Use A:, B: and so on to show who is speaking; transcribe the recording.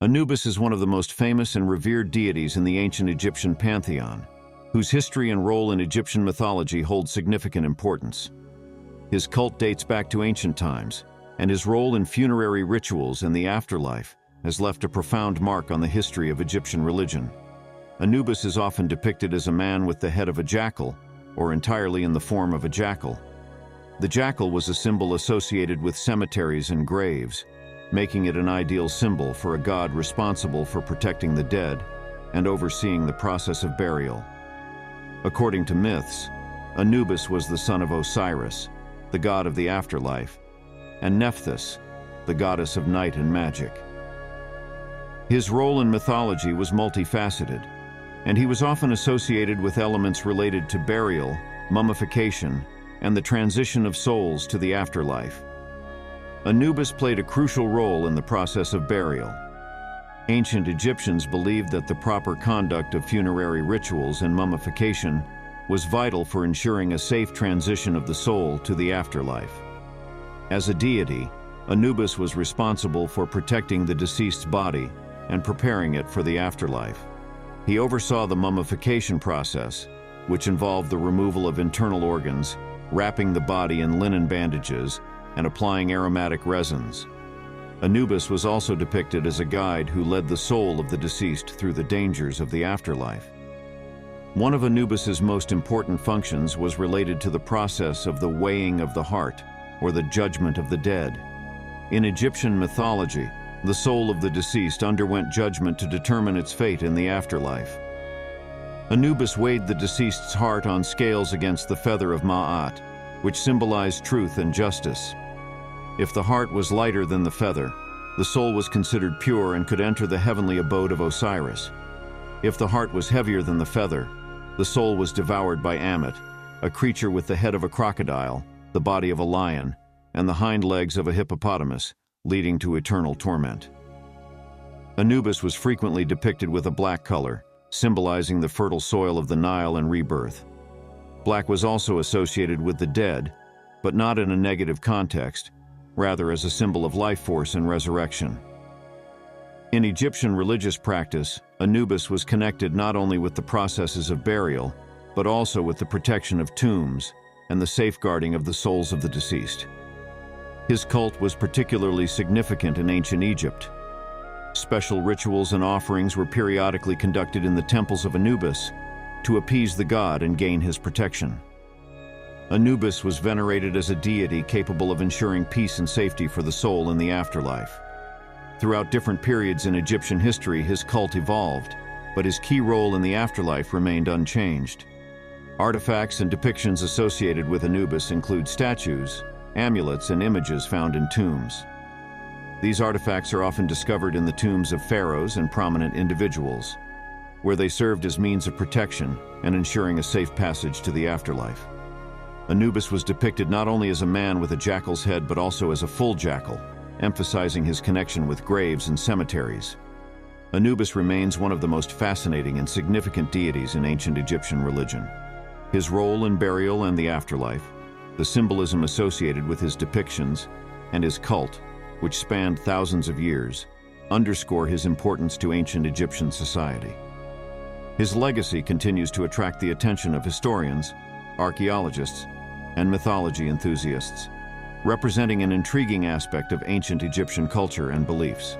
A: Anubis is one of the most famous and revered deities in the ancient Egyptian pantheon, whose history and role in Egyptian mythology hold significant importance. His cult dates back to ancient times, and his role in funerary rituals and the afterlife has left a profound mark on the history of Egyptian religion. Anubis is often depicted as a man with the head of a jackal, or entirely in the form of a jackal. The jackal was a symbol associated with cemeteries and graves, making it an ideal symbol for a god responsible for protecting the dead and overseeing the process of burial. According to myths, Anubis was the son of Osiris, the god of the afterlife, and Nephthys, the goddess of night and magic. His role in mythology was multifaceted, and he was often associated with elements related to burial, mummification, and the transition of souls to the afterlife. Anubis played a crucial role in the process of burial. Ancient Egyptians believed that the proper conduct of funerary rituals and mummification was vital for ensuring a safe transition of the soul to the afterlife. As a deity, Anubis was responsible for protecting the deceased's body and preparing it for the afterlife. He oversaw the mummification process, which involved the removal of internal organs, wrapping the body in linen bandages, and applying aromatic resins. Anubis was also depicted as a guide who led the soul of the deceased through the dangers of the afterlife. One of Anubis's most important functions was related to the process of the weighing of the heart, or the judgment of the dead. In Egyptian mythology, the soul of the deceased underwent judgment to determine its fate in the afterlife. Anubis weighed the deceased's heart on scales against the feather of Ma'at, which symbolized truth and justice. If the heart was lighter than the feather, the soul was considered pure and could enter the heavenly abode of Osiris. If the heart was heavier than the feather, the soul was devoured by Ammit, a creature with the head of a crocodile, the body of a lion, and the hind legs of a hippopotamus, leading to eternal torment. Anubis was frequently depicted with a black color, symbolizing the fertile soil of the Nile and rebirth. Black was also associated with the dead, but not in a negative context, rather as a symbol of life force and resurrection. In Egyptian religious practice, Anubis was connected not only with the processes of burial, but also with the protection of tombs and the safeguarding of the souls of the deceased. His cult was particularly significant in ancient Egypt. Special rituals and offerings were periodically conducted in the temples of Anubis to appease the god and gain his protection. Anubis was venerated as a deity capable of ensuring peace and safety for the soul in the afterlife. Throughout different periods in Egyptian history, his cult evolved, but his key role in the afterlife remained unchanged. Artifacts and depictions associated with Anubis include statues, amulets, and images found in tombs. These artifacts are often discovered in the tombs of pharaohs and prominent individuals, where they served as means of protection and ensuring a safe passage to the afterlife. Anubis was depicted not only as a man with a jackal's head but also as a full jackal, emphasizing his connection with graves and cemeteries. Anubis remains one of the most fascinating and significant deities in ancient Egyptian religion. His role in burial and the afterlife, the symbolism associated with his depictions, and his cult, which spanned thousands of years, underscore his importance to ancient Egyptian society. His legacy continues to attract the attention of historians, archaeologists, and mythology enthusiasts, representing an intriguing aspect of ancient Egyptian culture and beliefs.